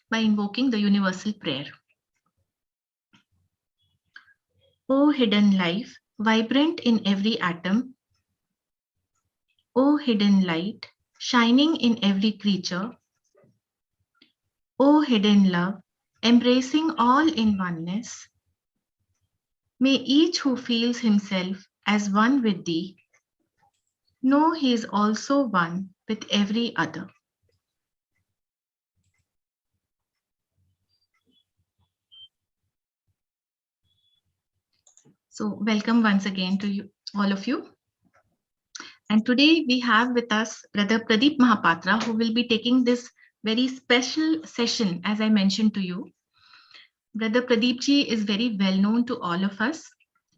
by invoking the universal prayer. O hidden life, vibrant in every atom, O hidden light, shining in every creature, O hidden love, embracing all in oneness, may each who feels himself as one with thee know he is also one with every other. So, welcome once again to you, all of you. And today we have with us Brother Pradip Mahapatra, who will be taking this very special session, as I mentioned to you. Brother Pradip ji is very well known to all of us.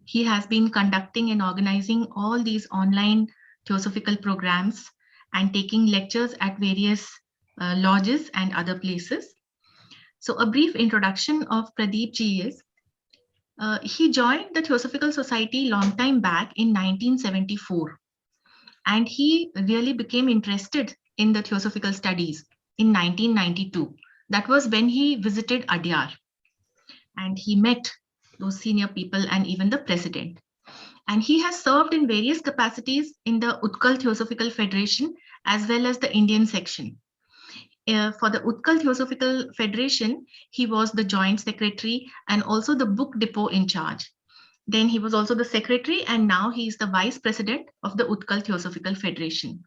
He has been conducting and organizing all these online theosophical programs and taking lectures at various lodges and other places. So, a brief introduction of Pradip ji is he joined the Theosophical Society long time back in 1974, and he really became interested in the Theosophical studies in 1992. That was when he visited Adyar, and he met those senior people and even the president. And he has served in various capacities in the Utkal Theosophical Federation as well as the Indian section. For the Utkal Theosophical Federation, he was the joint secretary and also the book depot in charge. Then he was also the secretary, and now he is the vice president of the Utkal Theosophical Federation.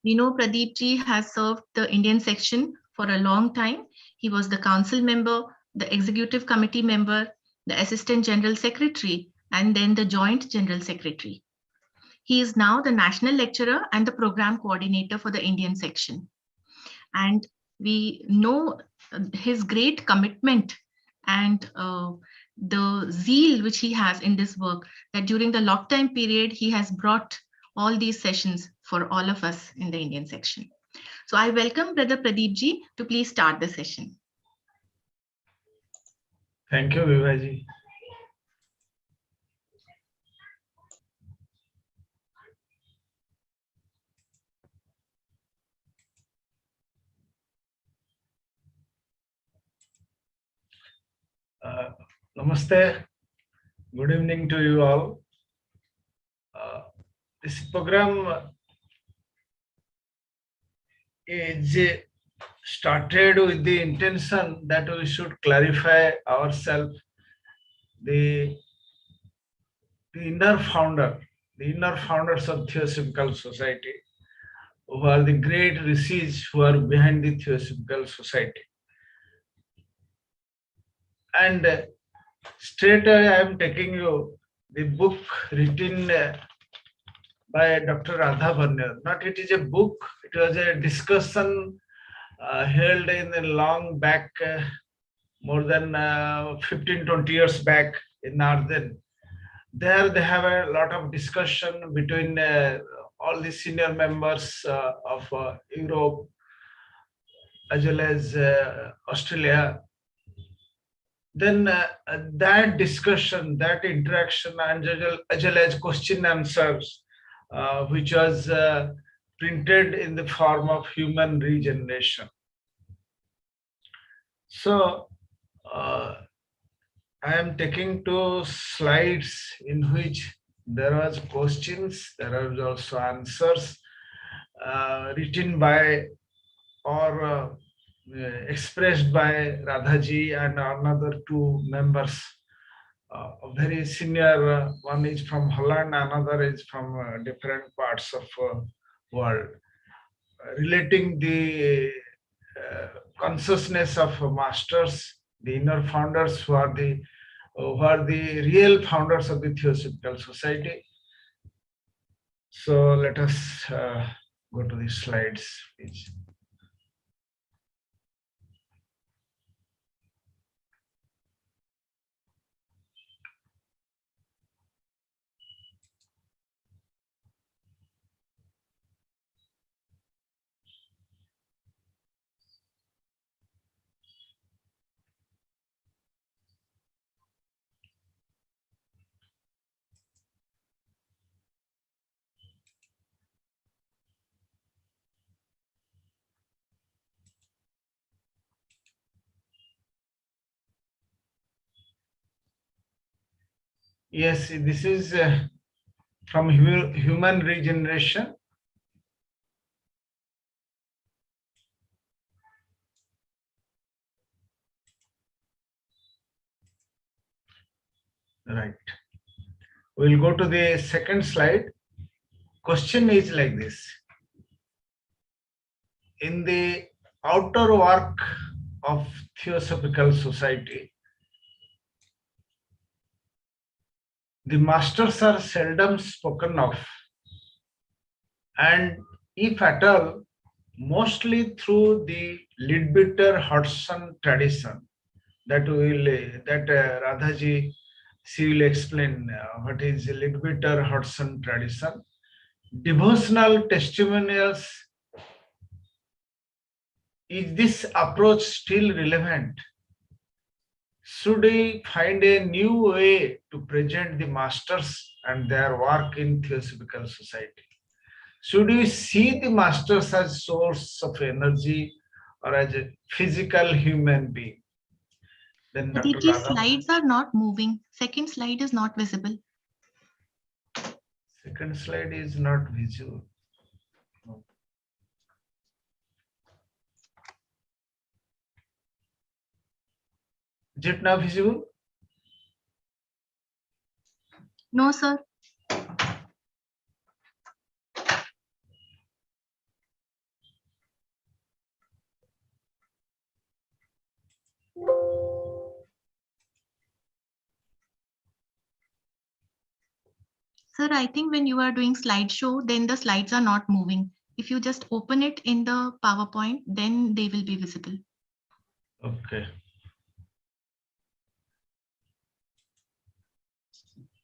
We know Pradip ji has served the Indian section for a long time. He was the council member, the executive committee member, the assistant general secretary, and then the joint general secretary. He is now the national lecturer and the program coordinator for the Indian section. And we know his great commitment and the zeal which he has in this work, that during the lockdown period, he has brought all these sessions for all of us in the Indian section. So I welcome Brother Pradip ji to please start the session. Thank you, Vivaji. Namaste. Good evening to you all. This program is started with the intention that we should clarify ourselves the inner founders of Theosophical Society, who are the great rishis who are behind the Theosophical Society. And straight away I am taking you the book written by Dr. Radha Burnier. Not it is a book, it was a discussion held in a long back, more than 15-20 years back in Northern. There they have a lot of discussion between all the senior members of Europe as well as Australia. Then that discussion, that interaction, and as well as question answers, which was printed in the form of human regeneration. So I am taking two slides in which there was questions, there are also answers written by or expressed by Radha ji and another two members. Very senior, one is from Holland, another is from different parts of world, relating the consciousness of masters, the inner founders who are the real founders of the Theosophical Society. So let us go to the slides, please. Yes, this is from human regeneration. Right. We'll go to the second slide. Question is like this. In the outer work of Theosophical Society, the masters are seldom spoken of, and if at all, mostly through the Leadbeater Hodgson tradition. That Radhaji, she will explain what is Leadbeater Hodgson tradition. Devotional testimonials. Is this approach still relevant? Should we find a new way to present the masters and their work in Theosophical Society? Should we see the masters as source of energy or as a physical human being? Then Dr. Pradipji, Radha. slides are not moving. Second slide is not visible. Second slide is not visible. Is it now visible? No, sir. Sir, I think when you are doing slideshow, then the slides are not moving. If you just open it in the PowerPoint, then they will be visible. Okay.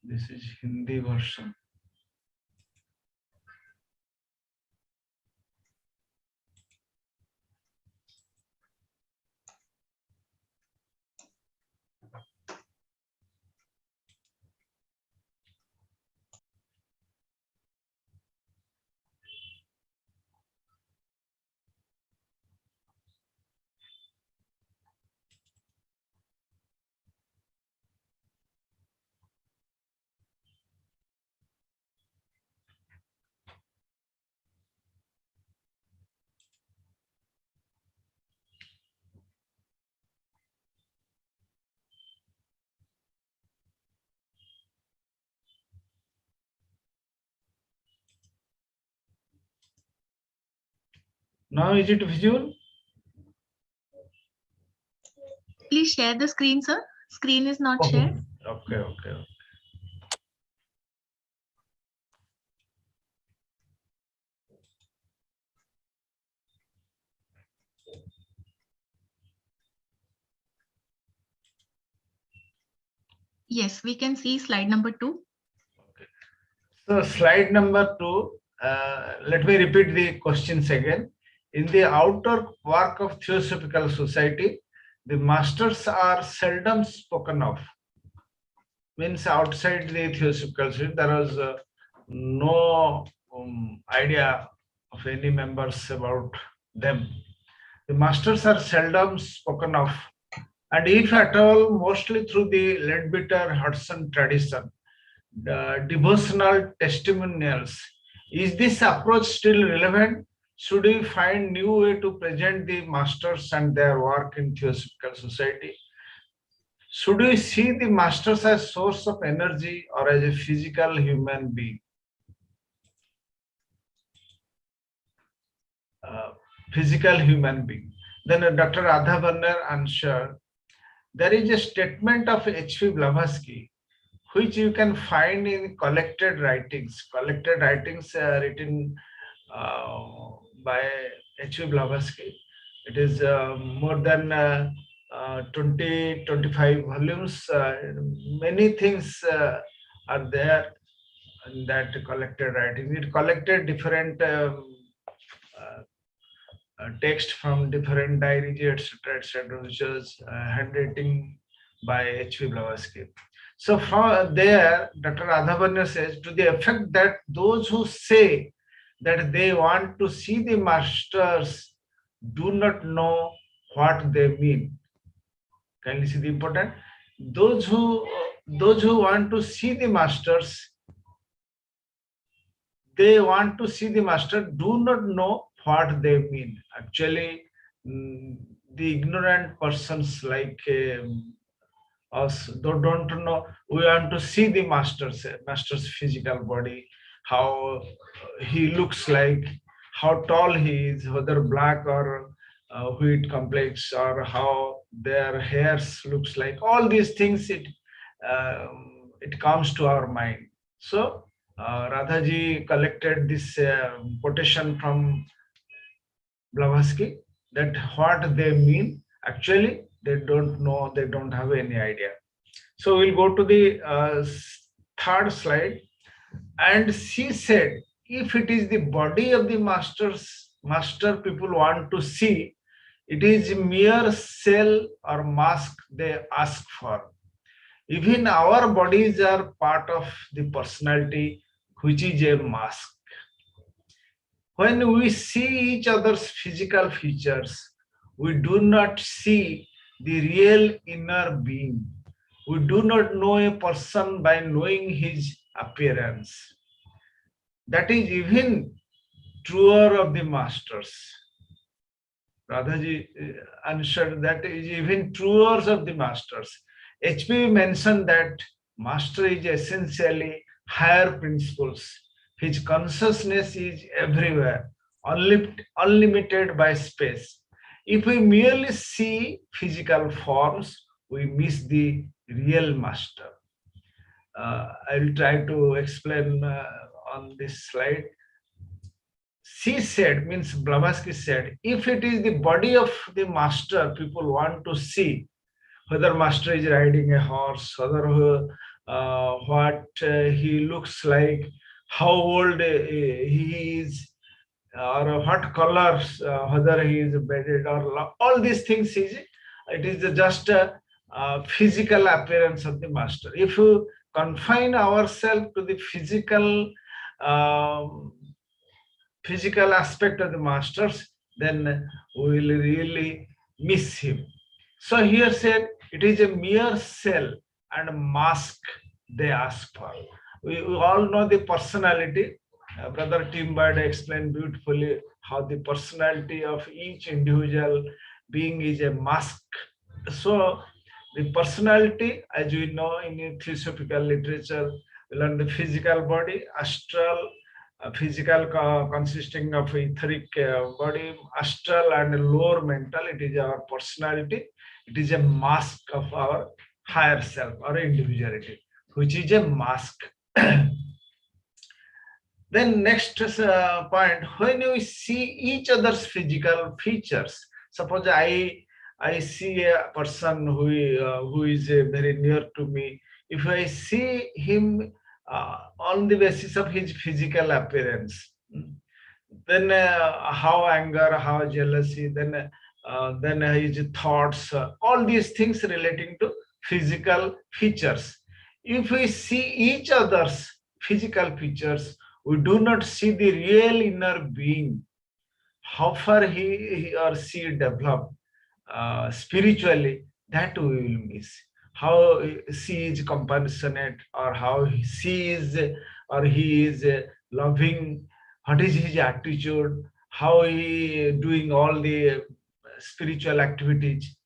This is Hindi version. Now is it visible? Please share the screen, sir. Screen is not shared. Okay. Yes, we can see slide number 2. So slide number 2, let me repeat the questions again. In the outer work of Theosophical Society, the masters are seldom spoken of. Means outside the Theosophical Society, there was no idea of any members about them. The masters are seldom spoken of, and if at all, mostly through the Leadbeater Hodgson tradition. The devotional testimonials. Is this approach still relevant? Should we find new way to present the masters and their work in Theosophical Society? Should we see the masters as source of energy or as a physical human being? Physical human being. Then Dr. Radha Burnier answered, there is a statement of H.P. Blavatsky which you can find in collected writings. Collected writings written by H.P. Blavatsky. It is more than 20-25 volumes. Many things are there in that collected writing. It collected different text from different diaries, etc., which was handwriting by H.P. Blavatsky. So from there, Dr. Radha says, to the effect that those who say that they want to see the masters do not know what they mean. Can you see the important? those who want to see the masters, they want to see the master, do not know what they mean. Actually, the ignorant persons like us don't know. We want to see the master's physical body, how he looks like, how tall he is, whether black or wheat complex, or how their hairs looks like. All these things, it comes to our mind. So Radhaji collected this quotation from Blavatsky, that what they mean. Actually, they don't know, they don't have any idea. So we'll go to the third slide. And she said, if it is the body of the master people want to see, it is mere shell or mask they ask for. Even our bodies are part of the personality, which is a mask. When we see each other's physical features, we do not see the real inner being. We do not know a person by knowing his appearance. That is even truer of the masters. Radhaji answered that is even truer of the masters. HP mentioned that master is essentially higher principles. His consciousness is everywhere, unlimited by space. If we merely see physical forms, we miss the real master. I will try to explain on this slide. She said, means Blavatsky said, if it is the body of the master people want to see, whether master is riding a horse, whether what he looks like, how old he is, or what colors, whether he is bearded or all these things it is just a physical appearance of the master. If you confine ourselves to the um, physical aspect of the masters, then we will really miss him. So here said, it is a mere shell and mask they ask for. We all know the personality. Brother Tim Bird explained beautifully how the personality of each individual being is a mask. So the personality, as we know in theosophical literature, we learn the physical body, astral, physical consisting of etheric body, astral and lower mental. It is our personality. It is a mask of our higher self or individuality, which is a mask. Then next point, when we see each other's physical features, suppose I see a person who is very near to me. If I see him on the basis of his physical appearance, then how anger, how jealousy, then his thoughts, all these things relating to physical features. If we see each other's physical features, we do not see the real inner being, how far he or she developed spiritually, that we will miss. How she is compassionate, or how she is or he is loving, what is his attitude, how he doing all the spiritual activities.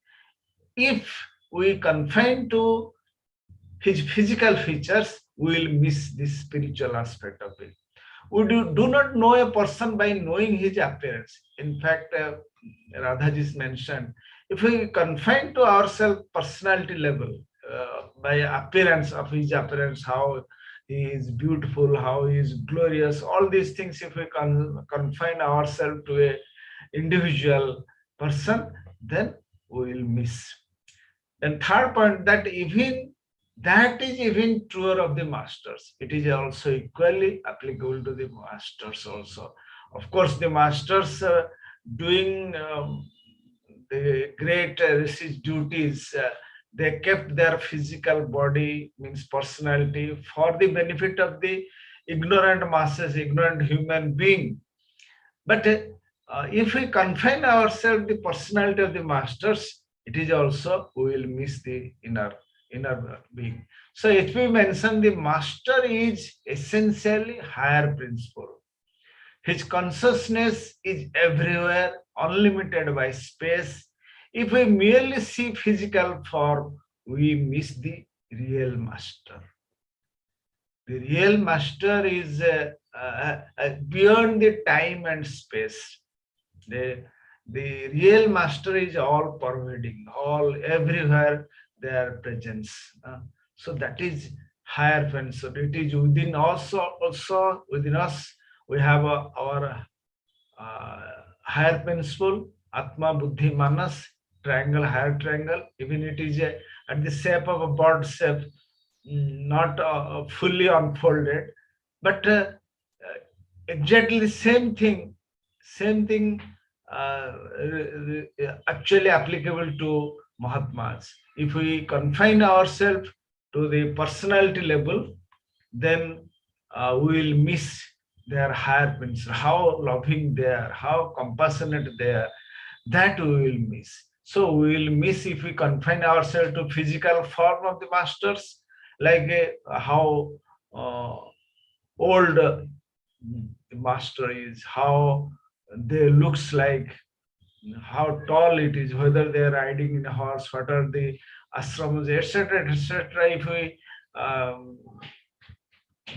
If we confine to his physical features, we will miss this spiritual aspect of it. We do not know a person by knowing his appearance. In fact, Radhaji mentioned, if we confine to ourselves personality level, by appearance of his appearance, how he is beautiful, how he is glorious, all these things, if we confine ourselves to a individual person, then we will miss. And third point, that is even truer of the masters. It is also equally applicable to the masters also. Of course, the masters doing the great research duties, they kept their physical body, means personality, for the benefit of the ignorant masses, ignorant human being. But if we confine ourselves to the personality of the masters, it is also we will miss the inner being. So HP mentioned the master is essentially higher principle. His consciousness is everywhere, unlimited by space. If we merely see physical form, we miss the real master. The real master is beyond the time and space. The, the real master is all pervading, all everywhere their presence. So that is higher principle. It is within also within us. We have our higher principle, Atma, Buddhi, Manas, triangle, higher triangle. Even it is at the shape of a bird shape, not fully unfolded, but exactly the same thing actually applicable to Mahatmas. If we confine ourselves to the personality level, then we will miss their higher principle, how loving they are, how compassionate they are, that we will miss. So we will miss if we confine ourselves to physical form of the masters, like how uh, old the master is, how they looks like, how tall it is, whether they are riding in a horse, what are the ashrams, etc., etc. If we um,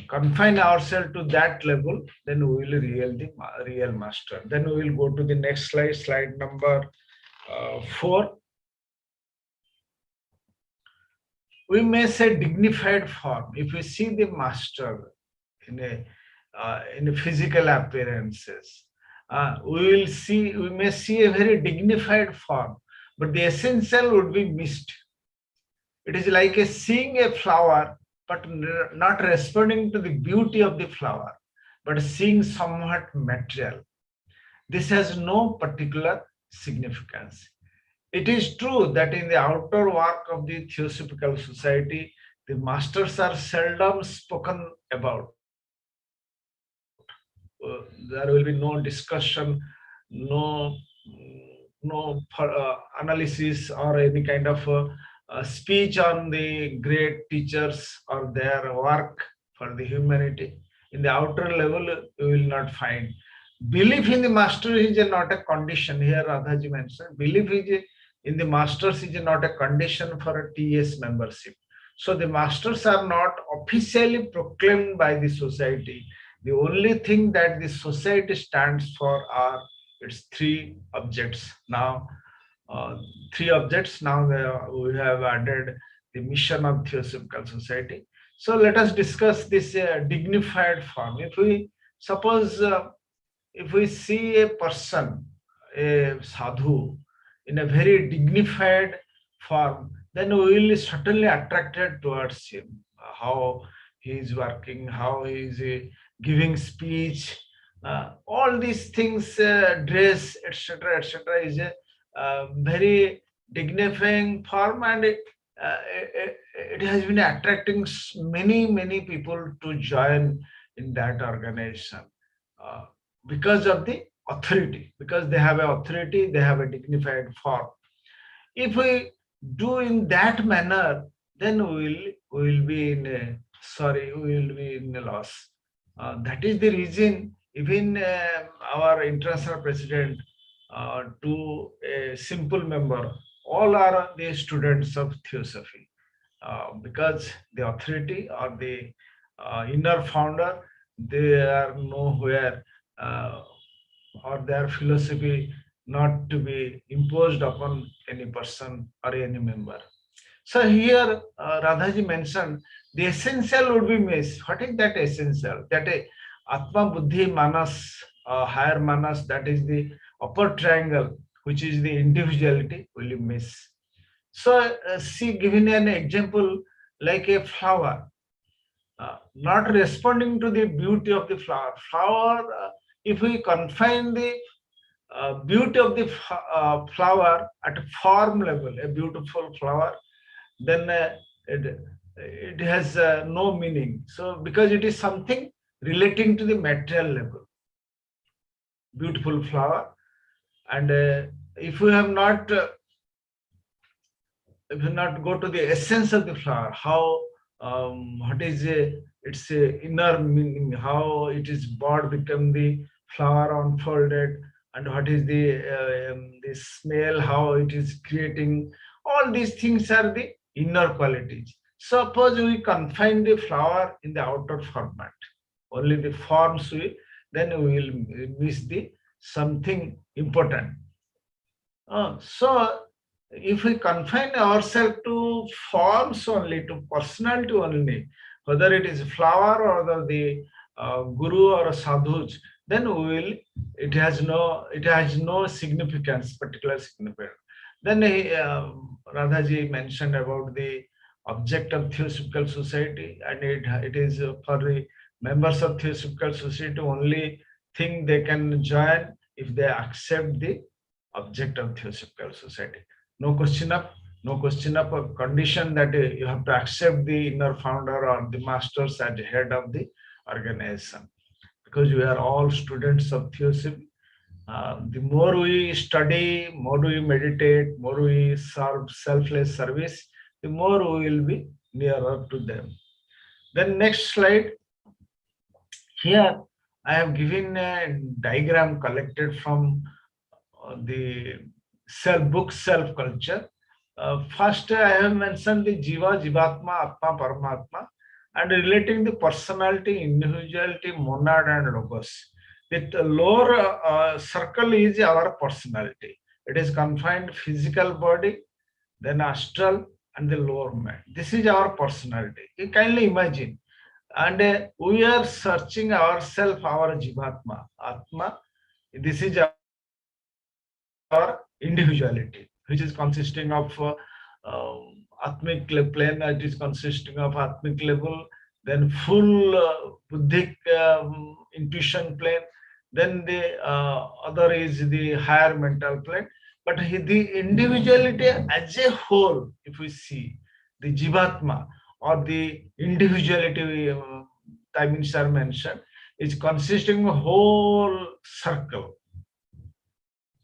confine ourselves to that level, then we will real master. Then we will go to the next slide, slide number 4. We may say dignified form. If we see the master in a physical appearances, we may see a very dignified form, but the essential would be missed. It is like seeing a flower, but not responding to the beauty of the flower, but seeing somewhat material. This has no particular significance. It is true that in the outer work of the Theosophical Society, the masters are seldom spoken about. There will be no discussion, no analysis or any kind of speech on the great teachers or their work for the humanity. In the outer level, you will not find. Belief in the master is not a condition. Here Radhaji mentioned, belief in the masters is not a condition for a TS membership. So the masters are not officially proclaimed by the society. The only thing that the society stands for are its 3 objects. Now, 3 objects. Now we have added the mission of Theosophical Society. So let us discuss this dignified form. If we suppose, if we see a person, a sadhu, in a very dignified form, then we will certainly attracted towards him. How he is working, how he is giving speech, all these things, dress, etc., etc., is a very dignifying form, and it has been attracting many people to join in that organization uh, because of the authority, because they have an authority, they have a dignified form. If we do in that manner, then we will be in a, sorry, we will be in a loss. That is the reason even our international president to a simple member, all are the students of theosophy, because the authority or the inner founder, they are nowhere, or their philosophy not to be imposed upon any person or any member. So here Radhaji mentioned the essential would be missed. What is that essential? That is Atma, Buddhi, Manas, higher Manas, that is the upper triangle, which is the individuality, will you miss. So see, giving an example like a flower, not responding to the beauty of the flower. Flower, if we confine the beauty of the flower at a form level, a beautiful flower, then it has no meaning. So because it is something relating to the material level, beautiful flower, and if we have not if you not go to the essence of the flower, how what is its inner meaning, how it is bud become the flower unfolded, and what is the smell, how it is creating. All these things are the inner qualities. Suppose we confine the flower in the outer format, only the forms we, then we will miss the something important. So if we confine ourselves to forms only, to personality only, whether it is flower or the guru or sadhus, then we will, it has no significance, particular significance. Then Radhaji mentioned about the object of Theosophical Society, and it is for the members of Theosophical Society only thing they can join if they accept the object of Theosophical Society. No question of a condition that you have to accept the inner founder or the masters as head of the organization, because we are all students of Theosophy. The more we study, more we meditate, more we serve selfless service, the more we will be nearer to them. Then next slide. Here I have given a diagram collected from the book Self Culture. First, I have mentioned the Jiva, Jivatma, Atma, Paramatma, and relating the personality, individuality, monad, and logos. The lower circle is our personality. It is confined physical body, then astral, and the lower mind. This is our personality. You kindly imagine. And we are searching ourselves, our Jivatma, Atma. This is our individuality, which is consisting of atmic plane. It is consisting of atmic level, then full buddhic intuition plane, then the other is the higher mental plane. But the individuality as a whole, if we see the jivatma or the individuality, timings are mentioned, is consisting of whole circle.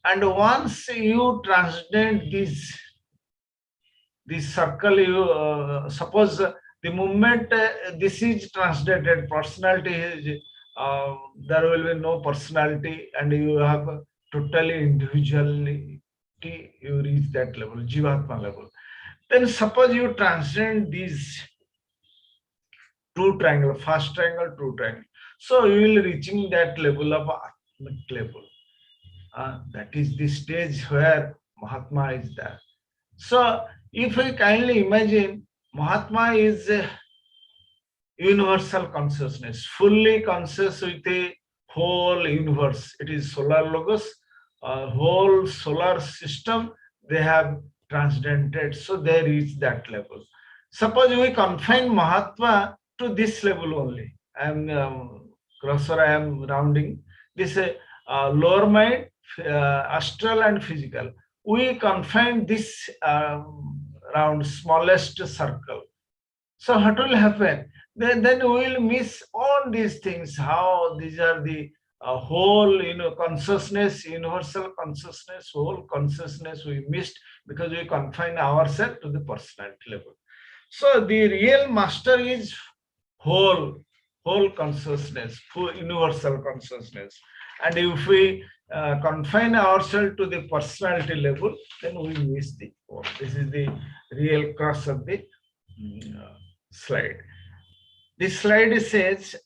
And once you transcend this circle, you suppose the moment this is translated, personality is, there will be no personality, and you have totally individuality. You reach that level, jivatma level. Then suppose you transcend these true triangle, first triangle, true triangle. So you will reaching that level of atmic level. That is the stage where Mahatma is there. So, if we kindly imagine, Mahatma is a universal consciousness, fully conscious with a whole universe. It is solar logos, whole solar system they have transcended, so they reach that level. Suppose we confine Mahatma to this level only. I am cursor, I am rounding this lower mind, astral and physical. We confine this round smallest circle. So what will happen? Then we will miss all these things. How these are the whole, consciousness, universal consciousness, whole consciousness we missed because we confine ourselves to the personality level. So the real master is whole consciousness, full universal consciousness. And if we confine ourselves to the personality level, then we miss the whole. This is the real crux of the slide. This slide says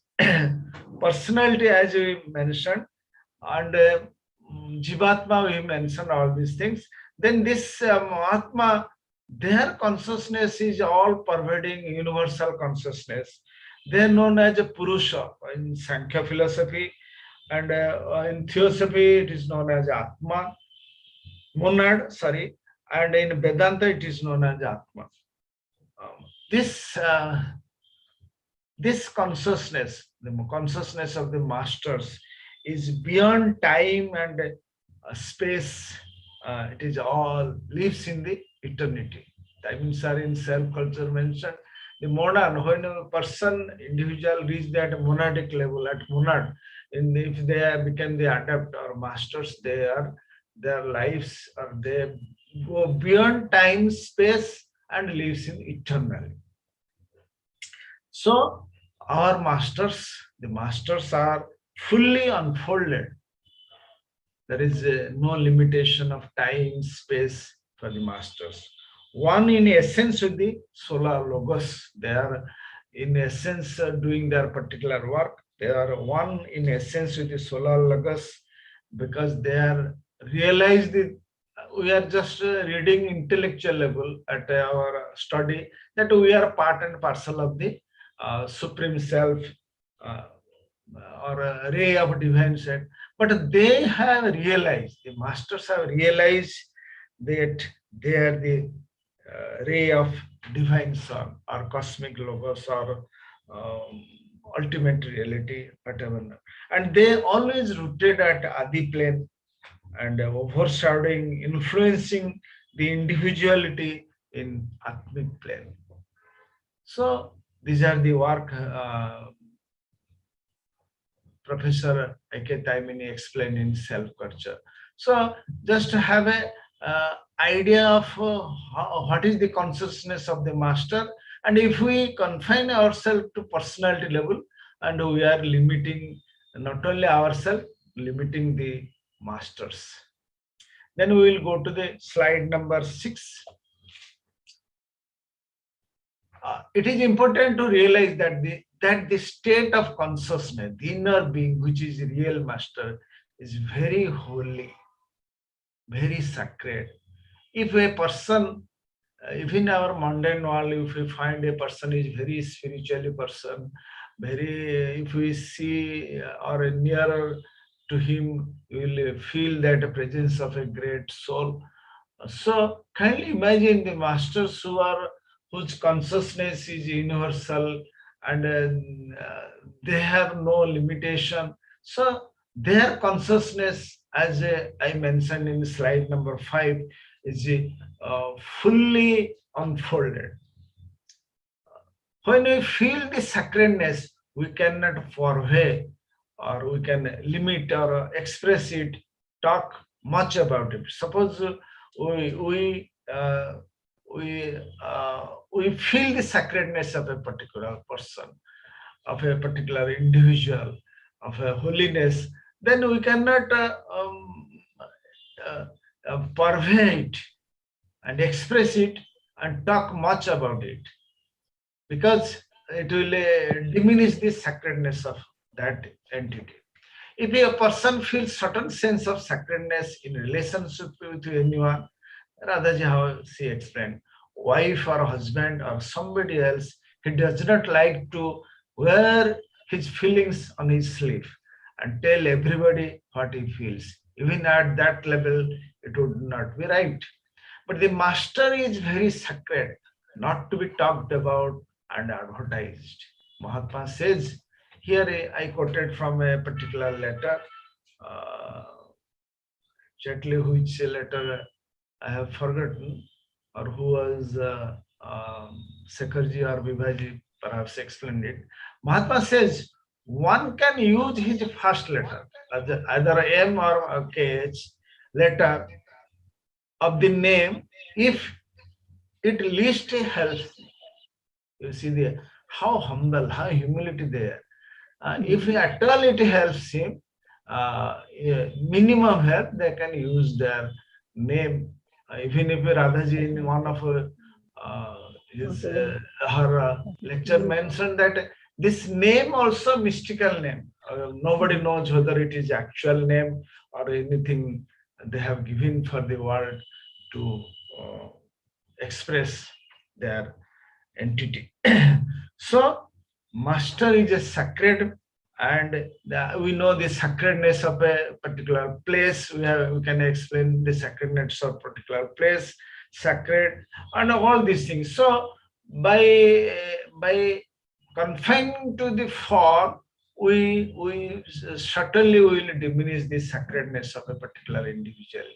personality, as we mentioned, and Jivatma, we mentioned all these things. Then this Mahatma, their consciousness is all pervading universal consciousness. They are known as a Purusha in Sankhya philosophy, and in Theosophy it is known as Atma, monad, sorry, and in Vedanta it is known as Atma. This consciousness, the consciousness of the masters, is beyond time and space. It is all lives in the eternity. Timings are in self-culture mentioned. The monad, when a person, individual reach that monadic level at monad, and if they become the adept or masters, their lives, or they go beyond time, space, and lives in eternally. So our masters, the masters are fully unfolded. There is no limitation of time, space for the masters. One in essence with the solar logos. They are in essence doing their particular work. They are one in essence with the solar logos because they are realized it. We are just reading intellectual level at our study that we are part and parcel of the supreme self, uh, or a ray of divine set. But they have realized, the masters have realized that they are the ray of divine sun or cosmic logos or ultimate reality, whatever. And they always rooted at Adi plane and overshadowing, influencing the individuality in Atmic plane. So these are the work Professor A.K. Taimini explained in self-culture. So just to have a idea of what is the consciousness of the master, and if we confine ourselves to personality level, and we are limiting not only ourselves, limiting the masters. Then we will go to the slide number 6. It is important to realize that the state of consciousness, the inner being, which is real master, is very holy, very sacred. If a person, if in our mundane world, if we find a person is very spiritually person, very, if we see or nearer to him, we will feel that presence of a great soul. So kindly imagine the masters whose consciousness is universal and they have no limitation. So their consciousness, as I mentioned in slide number 5, is fully unfolded. When we feel the sacredness, we cannot forbid or we can limit or express it, talk much about it. Suppose we feel the sacredness of a particular person, of a particular individual, of a holiness, then we cannot purvey it and express it and talk much about it, because it will diminish the sacredness of that entity. If a person feels certain sense of sacredness in relationship with anyone, Radhaji, how she explained, wife or husband or somebody else, he does not like to wear his feelings on his sleeve and tell everybody what he feels. Even at that level, it would not be right. But the master is very sacred, not to be talked about and advertised. Mahatma says, here I quoted from a particular letter, uh, exactly which letter I have forgotten, or who was Sekharji or Vibhaji perhaps explained it. Mahatma says one can use his first letter, either M or KH letter of the name if it least helps. You see how humble, how humility there. If at all it helps him, minimum help, they can use their name. Even if Radhaji in one of her lecture mentioned that this name also mystical name. Nobody knows whether it is actual name or anything they have given for the world to express their entity. So master is a sacred, and we know the sacredness of a particular place. We can explain the sacredness of particular place, sacred, and all these things. So by confining to the form, we certainly will diminish the sacredness of a particular individual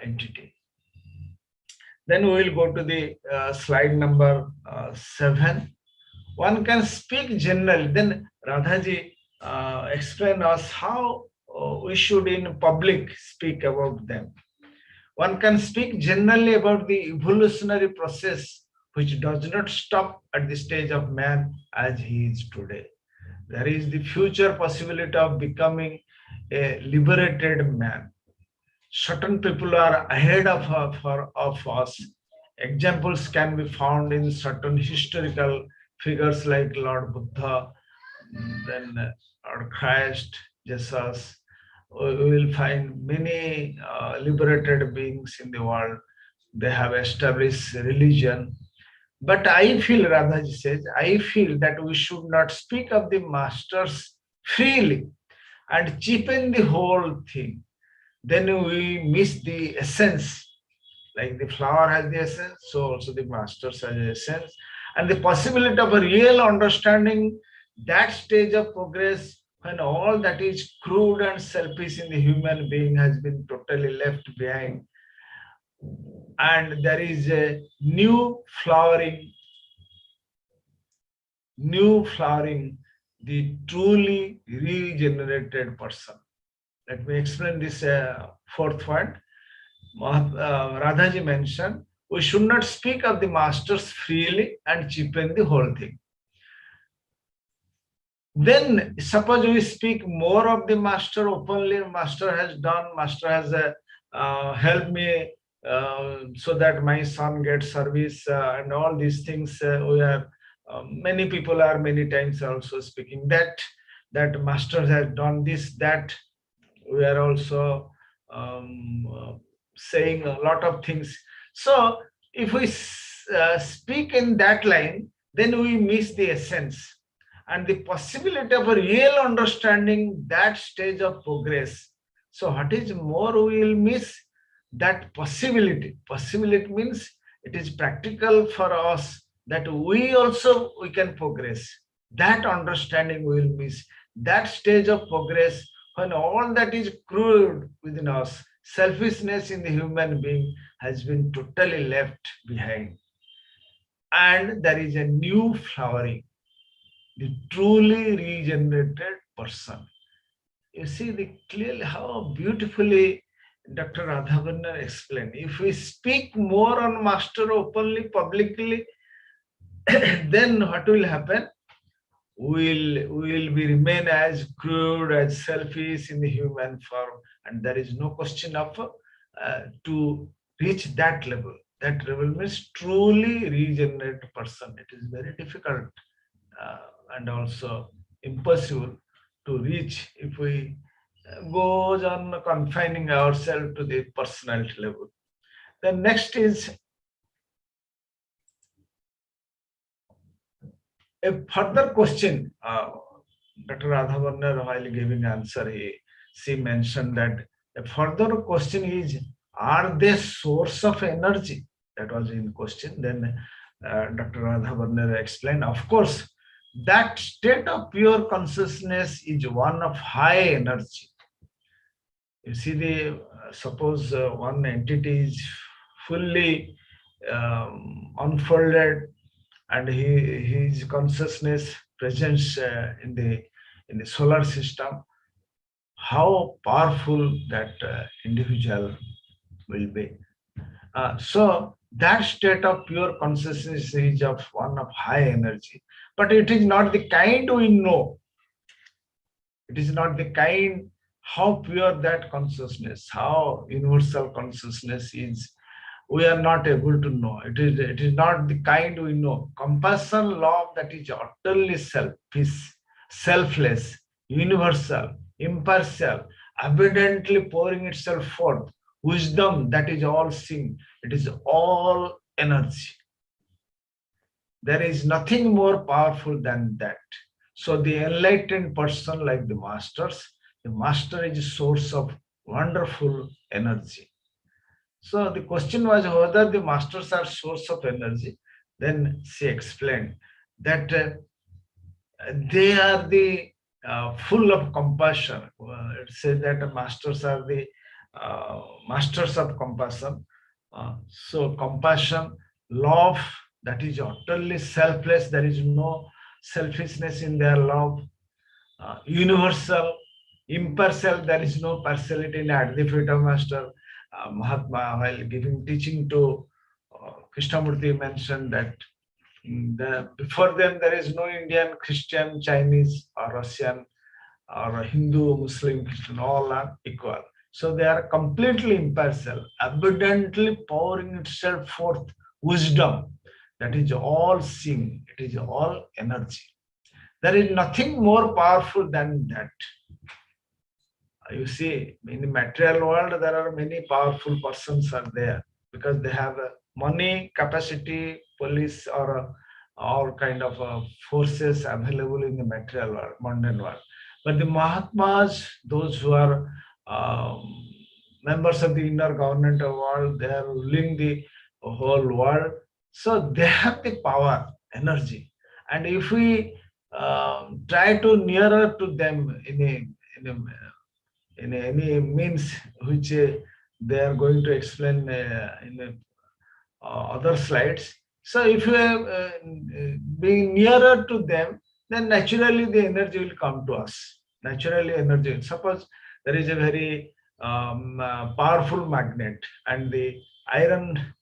entity. Then we will go to the slide number 7. One can speak generally. Then Radhaji explain us how we should in public speak about them. One can speak generally about the evolutionary process which does not stop at the stage of man as he is today. There is the future possibility of becoming a liberated man. Certain people are ahead of us. Examples can be found in certain historical figures like Lord Buddha, then Lord Christ, Jesus. We will find many liberated beings in the world. They have established religion. But I feel, Radhaji says, I feel that we should not speak of the masters freely and cheapen the whole thing. Then we miss the essence. Like the flower has the essence, so also the masters has the essence. And the possibility of a real understanding, that stage of progress when all that is crude and selfish in the human being has been totally left behind. And there is a new flowering, the truly regenerated person. Let me explain this fourth point. Radhaji mentioned, we should not speak of the masters freely and cheapen the whole thing. Then suppose we speak more of the master openly. Master has done, master has helped me so that my son gets service and all these things. We are many people are many times also speaking that master has done this, that. We are also saying a lot of things. So if we speak in that line, then we miss the essence and the possibility of a real understanding, that stage of progress. So what is more, we will miss that possibility. Possibility means it is practical for us that we can progress. That understanding we will miss. That stage of progress when all that is crude within us, selfishness in the human being has been totally left behind. And there is a new flowering, the truly regenerated person. You see clearly how beautifully Dr. Radha Burnier explained. If we speak more on master openly, publicly, then what will happen? Will be remain as crude, as selfish in the human form, and there is no question of to reach that level. That level means truly regenerate person. It is very difficult and also impossible to reach if we goes on confining ourselves to the personality level. The next is a further question. Dr. Radha Burnier, while giving answer, she mentioned that a further question is, are they source of energy? That was in question. Then Dr. Radha Burnier explained, of course, that state of pure consciousness is one of high energy. You see, suppose one entity is fully unfolded, and his consciousness presence in the solar system, how powerful that individual will be. So that state of pure consciousness is of one of high energy, but it is not the kind we know. It is not the kind, how pure that consciousness, how universal consciousness is, we are not able to know. It is not the kind we know. Compassion, love, that is utterly selfish, selfless, universal, impartial, abundantly pouring itself forth. Wisdom, that is all seeing. It is all energy. There is nothing more powerful than that. So the enlightened person, like the master is a source of wonderful energy. So the question was whether the masters are source of energy. Then she explained that they are the full of compassion. It says that masters are the masters of compassion. So compassion, love, that is utterly selfless. There is no selfishness in their love. Universal, impartial, there is no partiality in at the feet of master. Mahatma, while giving teaching to Krishnamurti mentioned that before them there is no Indian, Christian, Chinese, or Russian, or Hindu, Muslim, Christian, all are equal. So they are completely impartial, abundantly pouring itself forth wisdom that is all seeing, it is all energy. There is nothing more powerful than that. You see, in the material world, there are many powerful persons are there because they have money, capacity, police, or all kind of forces available in the material world, mundane world. But the Mahatmas, those who are members of the inner government of world, they are ruling the whole world. So they have the power, energy. And if we try to nearer to them in any means which they are going to explain in other slides. So if you are being nearer to them, then naturally the energy will come to us. Naturally energy. Suppose there is a very powerful magnet and the iron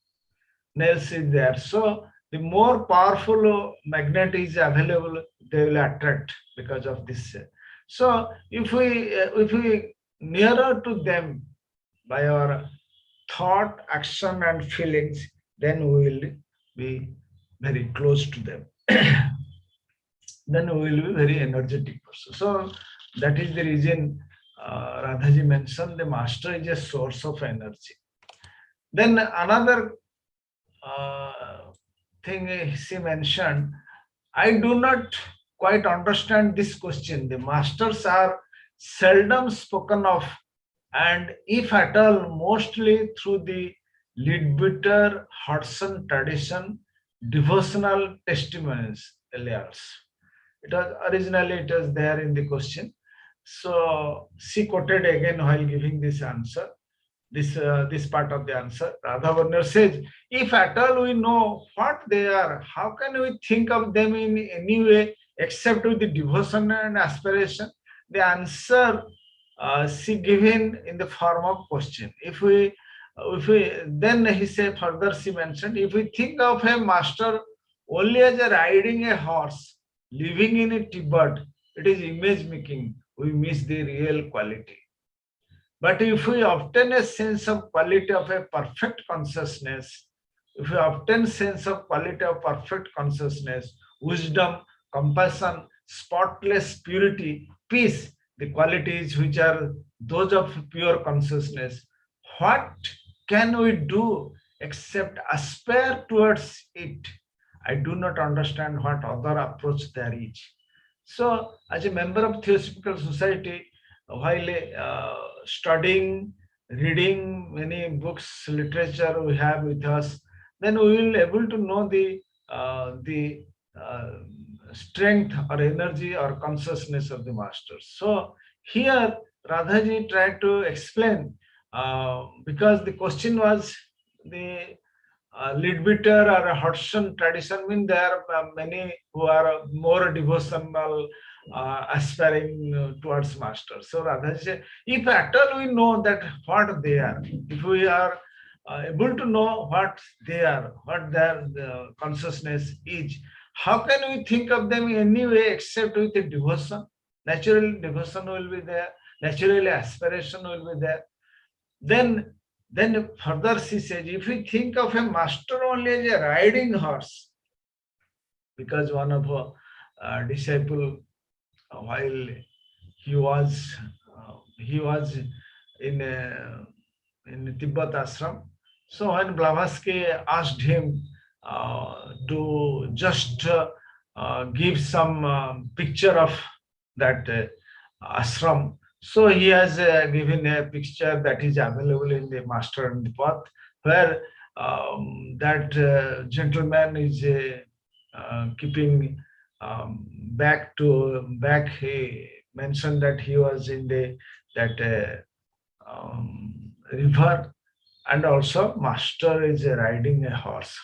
nails is there. So the more powerful magnet is available, they will attract because of this. So if we nearer to them by our thought, action, and feelings, then we will be very close to them. Then we will be very energetic person. So that is the reason Radhaji mentioned the master is a source of energy. Then another thing she mentioned, I do not quite understand this question. The masters are seldom spoken of, and if at all, mostly through the Leadbeater Hudson tradition, devotional testimonies, layers. It was originally it was there in the question. So she quoted again while giving this answer, this part of the answer. Radha Burnier says, if at all we know what they are, how can we think of them in any way except with the devotion and aspiration? The answer she given in the form of question. If we then he said further she mentioned, if we think of a master only as a riding a horse, living in a Tibet, it is image making. We miss the real quality. But if we obtain a sense of quality of a perfect consciousness, if we obtain sense of quality of perfect consciousness, wisdom, compassion, spotless purity, peace, the qualities which are those of pure consciousness, what can we do except aspire towards it? I do not understand what other approach there is. So, as a member of Theosophical Society, while studying, reading many books, literature we have with us, then we will able to know the uh, strength or energy or consciousness of the masters. So here Radhaji tried to explain because the question was the Leadbeater or a Hudson tradition, mean there are many who are more devotional, aspiring towards master. So Radha said, if at all we know that what they are, if we are able to know what they are, what their consciousness is, how can we think of them in any way except with a devotion? Naturally, devotion will be there. Naturally, aspiration will be there. Then further she says, if we think of a master only as a riding horse, because one of her disciple, while he was he was in Tibet ashram, so when Blavatsky asked him to just give some picture of that ashram, so he has given a picture that is available in the Master and the Path, where that gentleman is keeping back to back. He mentioned that he was in the that river, and also Master is riding a horse.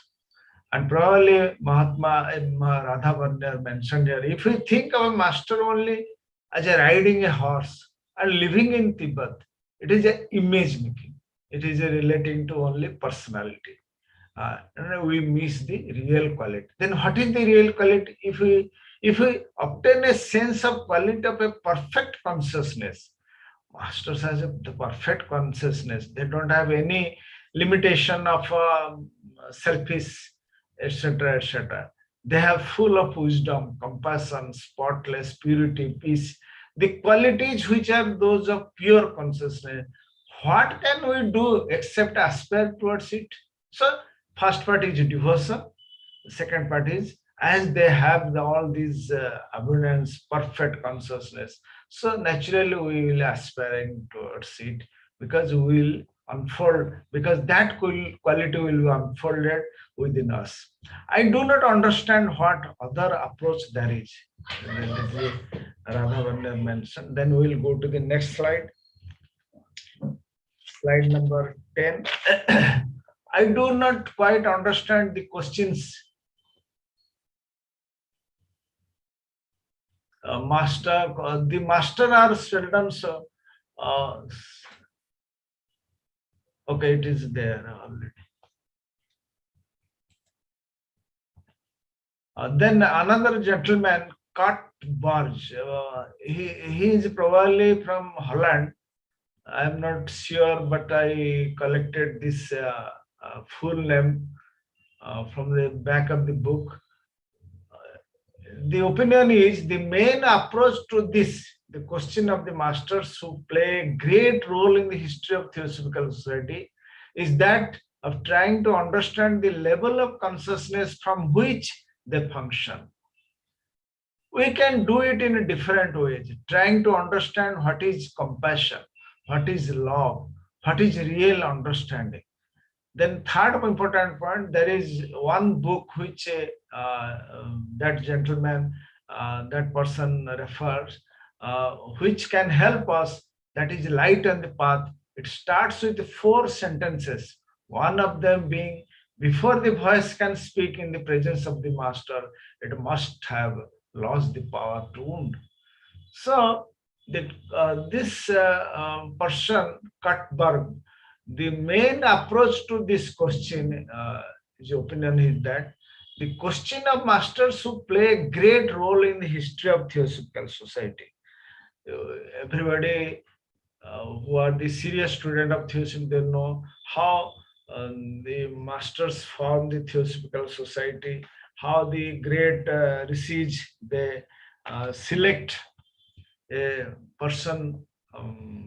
And probably Mahatma Radha Burnier mentioned here, if we think of a master only as a riding a horse and living in Tibet, it is a image making. It is a relating to only personality. and we miss the real quality. Then what is the real quality? If we obtain a sense of quality of a perfect consciousness, masters has the perfect consciousness. They don't have any limitation of selfish, etc., etc. They have full of wisdom, compassion, spotless purity, peace. The qualities which are those of pure consciousness. What can we do except aspire towards it? So, first part is devotion. Second part is as they have all these abundance, perfect consciousness. So naturally we will aspiring towards it because we will unfold, because that quality will be unfolded within us. I do not understand what other approach there is. This is Radha Burnier mentioned. Then we will go to the next slide. Slide number 10. I do not quite understand the questions. The master are seldom so. Uh, okay, it is there already. Then another gentleman, Ch.THEOSOPHICAL. He is probably from Holland. I'm not sure, but I collected this full name from the back of the book. The opinion is the main approach to this, the question of the masters who play a great role in the history of Theosophical Society, is that of trying to understand the level of consciousness from which they function. We can do it in a different ways, trying to understand what is compassion, what is love, what is real understanding. Then third important point, there is one book which that gentleman, that person refers, which can help us, that is Light on the Path. It starts with 4 sentences, one of them being, before the voice can speak in the presence of the master, it must have lost the power to wound. So this person, Cuthbert, the main approach to this question, his opinion is that the question of masters who play a great role in the history of Theosophical Society. Everybody who are the serious student of Theosophy, they know how the masters form the Theosophical Society, how the great rishis, they select a person,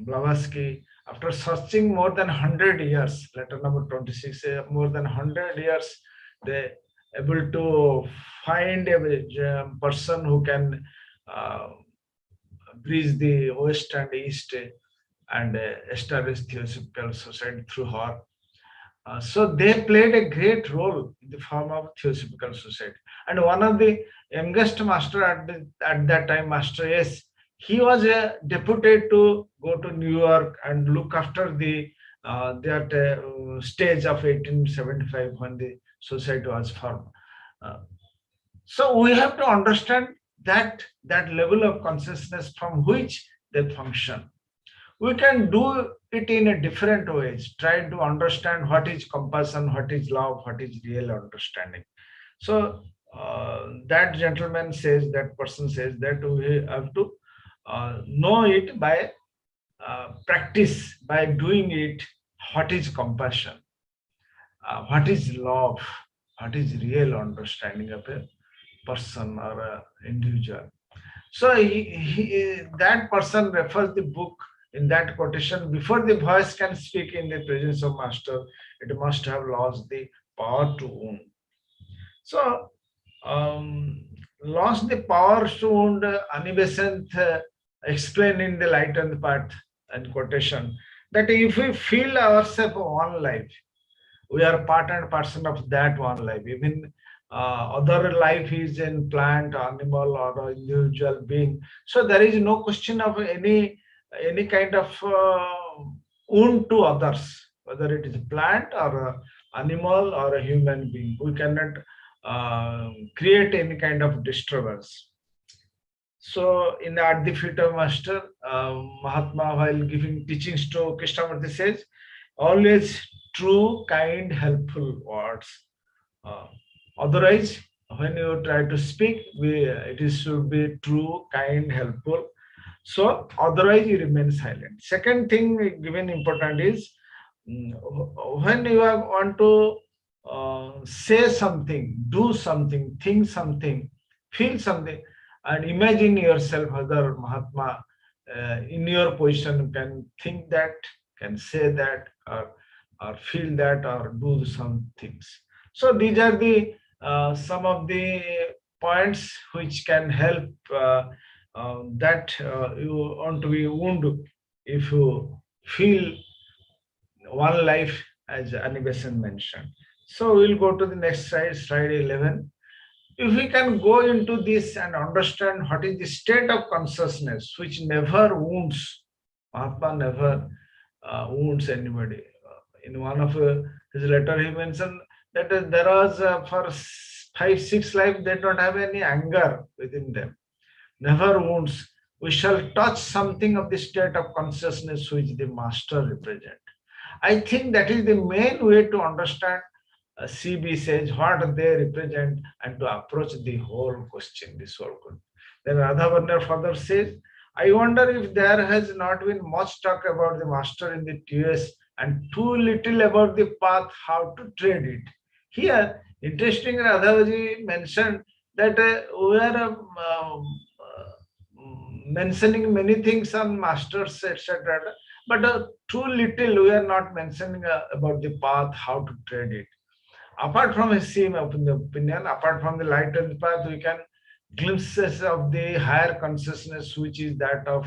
Blavatsky, after searching more than 100 years, letter number 26, more than 100 years, they able to find a person who can bridge the West and East and establish Theosophical Society through her. So they played a great role in the form of Theosophical Society. And one of the youngest master at that time, Master S, he was deputed to go to New York and look after the that stage of 1875 when the society was formed. Uh, so we have to understand that level of consciousness from which they function. We can do it in a different ways, try to understand what is compassion, what is love, what is real understanding. So that gentleman says, that person says that we have to know it by practice, by doing it, what is compassion, what is love, what is real understanding of a person or a individual. So that person refers the book in that quotation, before the voice can speak in the presence of master, it must have lost the power to wound. So lost the power to wound, Anibesant explained in the Light and the Path and quotation, that if we feel ourselves one life, we are part and parcel of that one life. Even other life is in plant, animal, or individual being. So there is no question of any kind of wound to others, whether it is a plant or a animal or a human being. We cannot create any kind of disturbance. So in the At the Feet of Master, Mahatma, while giving teachings to Krishnamurti, says, always true, kind, helpful words. Otherwise, when you try to speak, it is should be true, kind, helpful. So otherwise you remain silent. Second thing given important is when you want to say something, do something, think something, feel something, and imagine yourself other Mahatma in your position can think that, can say that, or feel that, or do some things. So these are the some of the points which can help that you want to be wounded if you feel one life, as Anibesan mentioned. So we'll go to the next slide, slide 11. If we can go into this and understand what is the state of consciousness which never wounds, Mahatma never wounds anybody. In one of his letter, he mentioned that there was for 5, 6 lives they don't have any anger within them, never wounds. We shall touch something of the state of consciousness which the master represent. I think that is the main way to understand CB says what they represent and to approach the whole question, this whole question. Then Radha Burnier further says, I wonder if there has not been much talk about the master in the TS and too little about the path, how to tread it. Here, interesting, Radhaji mentioned that we are mentioning many things on masters, etc. But too little, we are not mentioning about the path, how to tread it. Apart from his same opinion, apart from the light of the path, we can glimpses of the higher consciousness, which is that of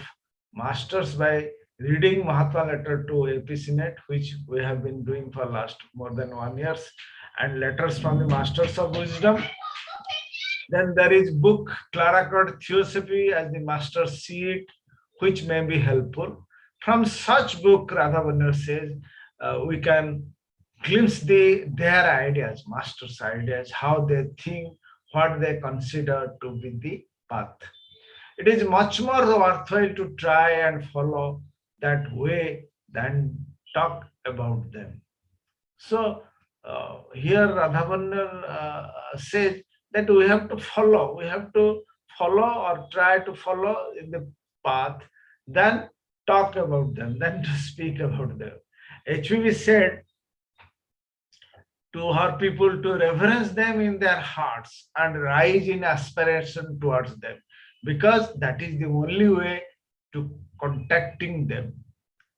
masters by reading Mahatma letter to AP Senate, which we have been doing for last more than 1 year, and letters from the masters of wisdom. Then there is book Clara called Theosophy as the master see it, which may be helpful. From such book, Radha Burnier says, we can glimpse their ideas, masters' ideas, how they think, what they consider to be the path. It is much more worthwhile to try and follow that way than talk about them. So here Radhavandan says that we have to follow, or try to follow in the path, then talk about them, then to speak about them. HPV said to her people to reverence them in their hearts and rise in aspiration towards them, because that is the only way to contacting them.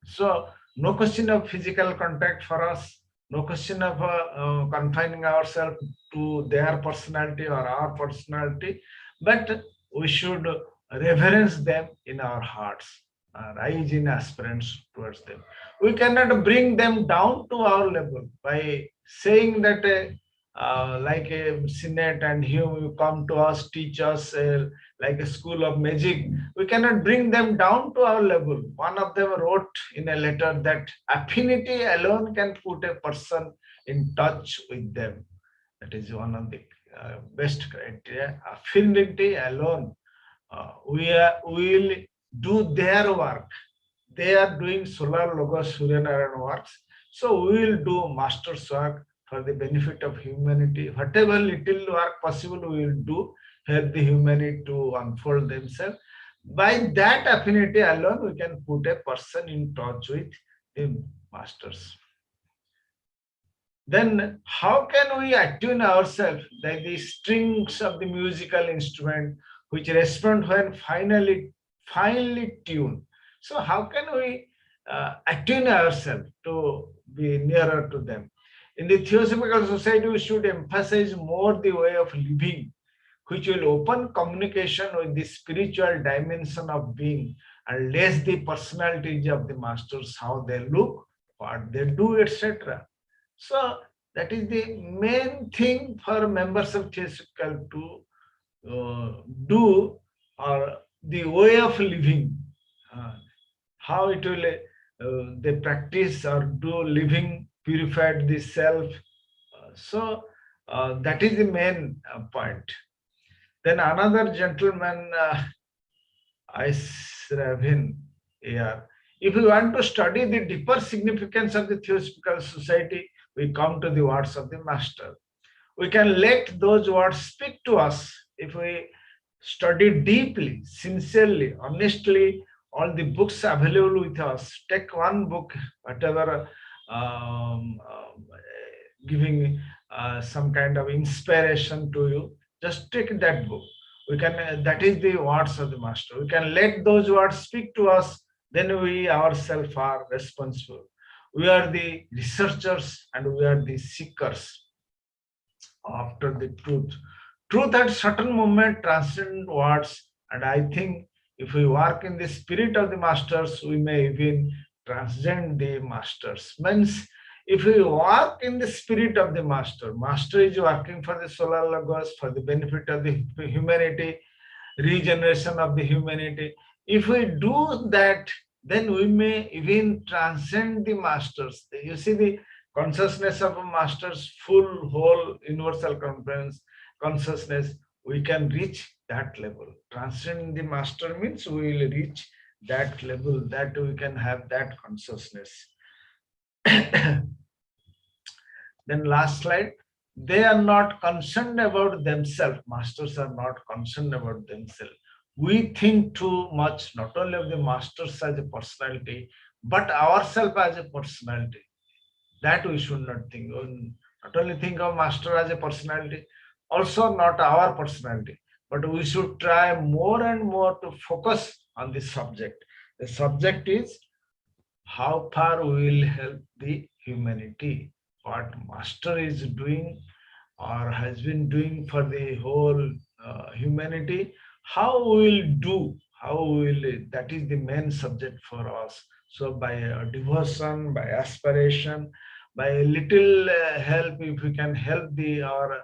So no question of physical contact for us, no question of confining ourselves to their personality or our personality, but we should reverence them in our hearts, rise in aspirants towards them. We cannot bring them down to our level by saying that like a Senate and Hume, you come to us, teach us like a school of magic. We cannot bring them down to our level. One of them wrote in a letter that affinity alone can put a person in touch with them. That is one of the best criteria. Affinity alone. We will do their work. They are doing solar logos Suryanarayan works. So we will do master's work for the benefit of humanity. Whatever little work possible we will do, help the humanity to unfold themselves. By that affinity alone, we can put a person in touch with the masters. Then how can we attune ourselves like the strings of the musical instrument which respond when finely tuned? So how can we attune ourselves to be nearer to them? In the Theosophical Society, we should emphasize more the way of living, which will open communication with the spiritual dimension of being, and less the personalities of the masters, how they look, what they do, etc. So that is the main thing for members of Theosophical to do, or the way of living, how it will they practice or do living purified the self. So that is the main point. Then another gentleman, Ravin here, If we want to study the deeper significance of the Theosophical Society, we come to the words of the Master. We can let those words speak to us if we study deeply, sincerely, honestly, all the books available with us. Take one book, whatever, giving some kind of inspiration to you. Just take that book. We can. That is the words of the Master. We can let those words speak to us. Then we ourselves are responsible. We are the researchers and we are the seekers after the truth. Truth at certain moment transcend words, and I think if we work in the spirit of the masters, we may even transcend the masters. Means if we work in the spirit of the master, master is working for the solar logos, for the benefit of the humanity, regeneration of the humanity. If we do that, then we may even transcend the masters. You see the consciousness of a master's full, whole, universal conference, consciousness, we can reach that level. Transcend the master means we will reach that level, that we can have that consciousness. Then last slide. They are not concerned about themselves. Masters are not concerned about themselves. We think too much, not only of the masters as a personality, but ourselves as a personality. That we should not think. Not only think of master as a personality, also not our personality, but we should try more and more to focus on the subject. The subject is how far we will help the humanity, what master is doing or has been doing for the whole humanity, how we will do, how we will, that is the main subject for us. So by devotion, by aspiration, by a little help, if we can help our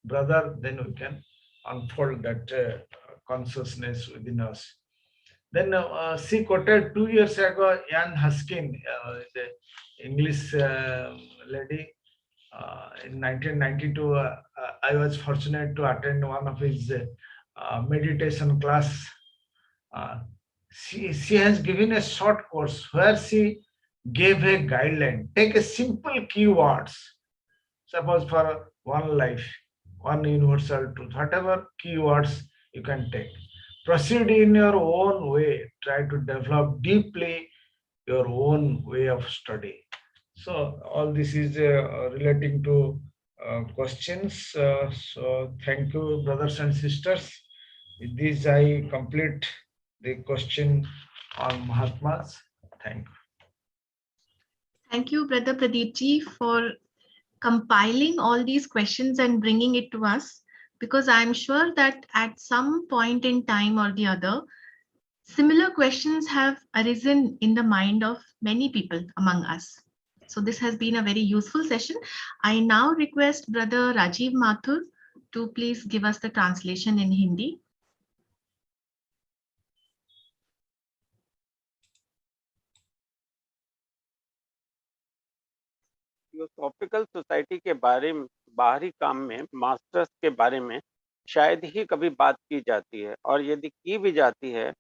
brother, then we can unfold that consciousness within us. Then she quoted 2 years ago Anne Huskin, the English lady. In 1992, I was fortunate to attend one of his meditation class. She has given a short course where she gave a guideline. Take a simple keywords, suppose for one life, one universal truth, whatever keywords you can take. Proceed in your own way. Try to develop deeply your own way of study. So all this is relating to questions. So thank you, brothers and sisters. With this, I complete the question on Mahatmas. Thank you. Thank you, Brother Pradip ji, for compiling all these questions and bringing it to us, because I'm sure that at some point in time or the other, similar questions have arisen in the mind of many people among us. So this has been a very useful session. I now request Brother Rajiv Mathur to please give us the translation in Hindi. Theosophical society के बारे में, बाहरी काम में masters के बारे में शायद ही कभी बात की जाती है, और यदि की भी जाती है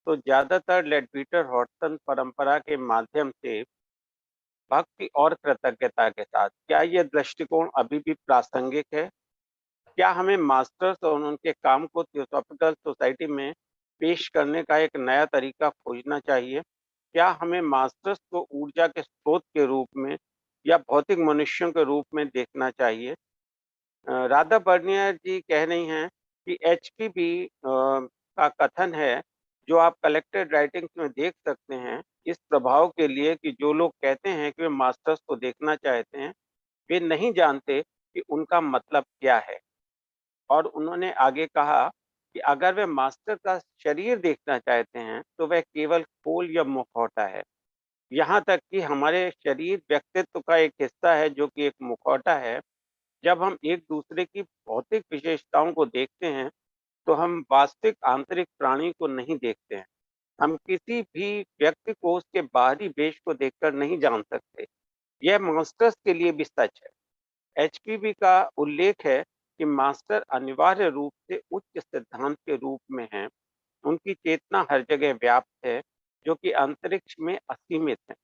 तो ज्यादातर लेडबीटर हॉटसन परंपरा के माध्यम से भक्ति और कृतज्ञता के साथ। क्या यह दृष्टिकोण अभी भी प्रासंगिक है? क्या हमें मास्टर्स और उनके काम को थियोसॉफिकल सोसाइटी में पेश करने का एक नया तरीका खोजना चाहिए? क्या हमें मास्टर्स को ऊर्जा के स्रोत के रूप में या भौतिक मनुष्यों के रूप में देखना चाहिए? राधा बर्नियर जी कह रही हैं कि एचपीबी का कथन है, जो आप कलेक्टेड राइटिंग्स में देख सकते हैं, इस प्रभाव के लिए कि जो लोग कहते हैं कि वे मास्टर्स को देखना चाहते हैं, वे नहीं जानते कि उनका मतलब क्या है। और उन्होंने आगे कहा कि अगर वे मास्टर का शरीर देखना चाहते हैं तो वह केवल खोल या मुखौटा है। यहाँ तक कि हमारे शरीर व्यक्तित्व का एक हिस्सा है, जो कि एक मुखौटा है। जब हम एक दूसरे की भौतिक विशेषताओं को देखते हैं तो हम वास्तविक आंतरिक प्राणी को नहीं देखते हैं। हम किसी भी व्यक्ति को उसके बाहरी वेश को देखकर नहीं जान सकते। यह मास्टर्स के लिए भी सच है। एचपीबी का उल्लेख है कि मास्टर अनिवार्य रूप से उच्च सिद्धांत के रूप में हैं। उनकी चेतना हर जगह व्याप्त है। जो कि अंतरिक्ष में असीमित हैं।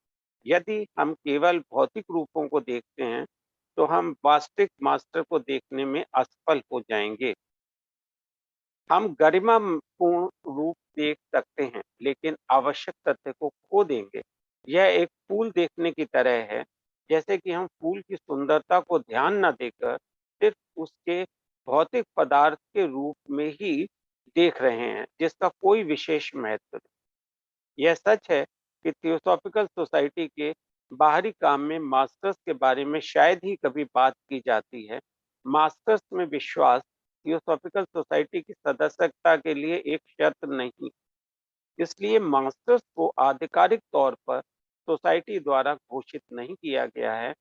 यदि हम केवल भौतिक रूपों को देखते हैं तो हम वास्तविक मास्टर को देखने में असफल हो जाएंगे। हम गरिमापूर्ण रूप देख सकते हैं लेकिन आवश्यक तथ्य को खो देंगे। यह एक फूल देखने की तरह है, जैसे कि हम फूल की सुंदरता को ध्यान न देकर सिर्फ उसके भौतिक पदार्थ के रूप में ही देख रहे हैं, जिसका कोई विशेष महत्व नहीं। यह सच है कि थियोसॉफिकल सोसाइटी के बाहरी काम में मास्टर्स के बारे में शायद ही कभी बात की जाती है। मास्टर्स में विश्वास थियोसॉफिकल सोसाइटी की सदस्यता के लिए एक शर्त नहीं, इसलिए मास्टर्स को आधिकारिक तौर पर सोसाइटी द्वारा घोषित नहीं किया गया है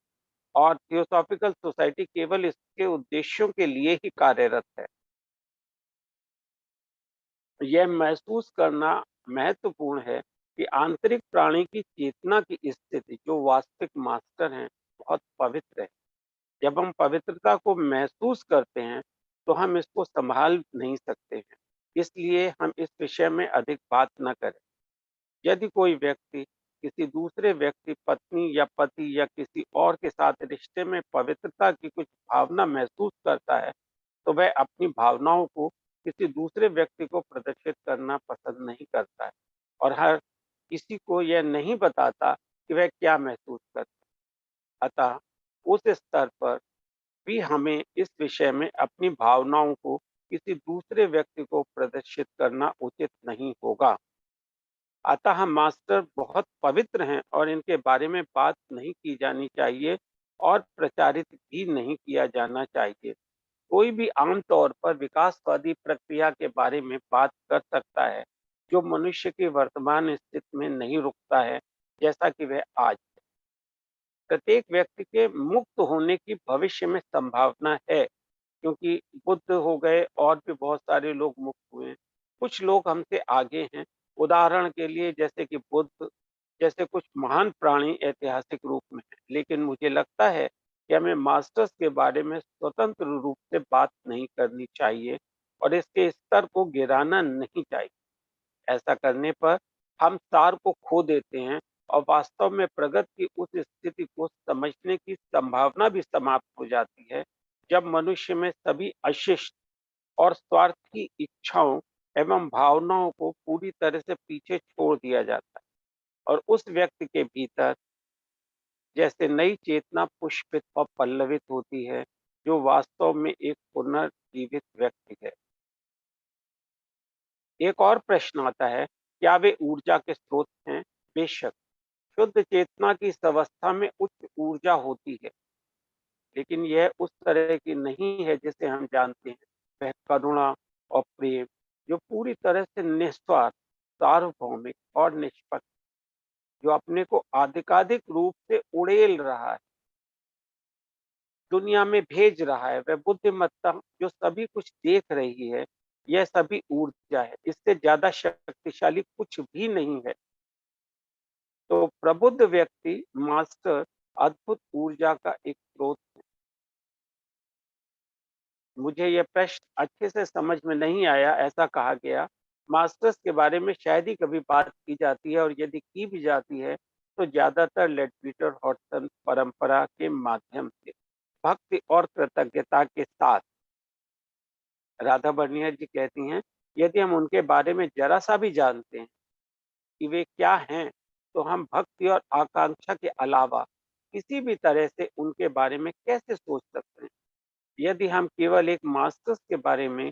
और थियोसॉफिकल सोसाइटी केवल इसके उद्देश्यों के लिए ही कार्यरत है। यह महसूस करना महत्वपूर्ण है कि आंतरिक प्राणी की चेतना की स्थिति, जो वास्तविक मास्टर हैं, बहुत पवित्र है। जब हम पवित्रता को महसूस करते हैं तो हम इसको संभाल नहीं सकते हैं, इसलिए हम इस विषय में अधिक बात न करें। यदि कोई व्यक्ति किसी दूसरे व्यक्ति, पत्नी या पति या किसी और के साथ रिश्ते में पवित्रता की कुछ भावना महसूस करता है तो वह अपनी भावनाओं को किसी दूसरे व्यक्ति को प्रदर्शित करना पसंद नहीं करता है और हर किसी को यह नहीं बताता कि वह क्या महसूस करता है। अतः उस स्तर पर भी हमें इस विषय में अपनी भावनाओं को किसी दूसरे व्यक्ति को प्रदर्शित करना उचित नहीं होगा। अतः हम मास्टर बहुत पवित्र हैं और इनके बारे में बात नहीं की जानी चाहिए और प्रचारित भी नहीं किया जाना चाहिए। कोई भी आमतौर पर विकासवादी प्रक्रिया के बारे में बात कर सकता है जो मनुष्य की वर्तमान स्थिति में नहीं रुकता है जैसा कि वह आज। प्रत्येक व्यक्ति के मुक्त होने की भविष्य में संभावना है, क्योंकि बुद्ध हो गए और भी बहुत सारे लोग मुक्त हुए हैं। कुछ लोग हमसे आगे हैं, उदाहरण के लिए जैसे कि बुद्ध जैसे कुछ महान प्राणी ऐतिहासिक रूप में हैं। लेकिन मुझे लगता है कि हमें मास्टर्स के बारे में स्वतंत्र रूप से बात नहीं करनी चाहिए और इसके स्तर को गिराना नहीं चाहिए। ऐसा करने पर हम सार को खो देते हैं और वास्तव में प्रगति की उस स्थिति को समझने की संभावना भी समाप्त हो जाती है जब मनुष्य में सभी अशिष्ट और स्वार्थी इच्छाओं एवं भावनाओं को पूरी तरह से पीछे छोड़ दिया जाता है और उस व्यक्ति के भीतर जैसे नई चेतना पुष्पित और पल्लवित होती है, जो वास्तव में एक पुनर्जीवित व्यक्ति है। एक और प्रश्न आता है, क्या वे ऊर्जा के स्रोत हैं? बेशक, शुद्ध चेतना की इस अवस्था में उच्च ऊर्जा होती है, लेकिन यह उस तरह की नहीं है जिसे हम जानते हैं। वह करुणा और प्रेम जो पूरी तरह से निस्वार्थ, सार्वभौमिक और निष्पक्ष, जो अपने को आधिकारिक रूप से उड़ेल रहा है, दुनिया में भेज रहा है, वह बुद्धिमत्ता जो सभी कुछ देख रही है, यह सभी ऊर्जा है। इससे ज्यादा शक्तिशाली कुछ भी नहीं है। तो प्रबुद्ध व्यक्ति मास्टर अद्भुत ऊर्जा का एक स्रोत है। मुझे यह प्रश्न अच्छे से समझ में नहीं आया। ऐसा कहा गया, मास्टर्स के बारे में शायद ही कभी बात की जाती है और यदि की भी जाती है तो ज्यादातर लेडपीटर हॉटसन परंपरा के माध्यम से भक्ति और कृतज्ञता के साथ। राधा बर्नियर जी कहती हैं, यदि हम उनके बारे में जरा सा भी जानते हैं कि वे क्या हैं, तो हम भक्ति और आकांक्षा के अलावा किसी भी तरह से उनके बारे में कैसे सोच सकते हैं। यदि हम केवल एक मास्टर्स के बारे में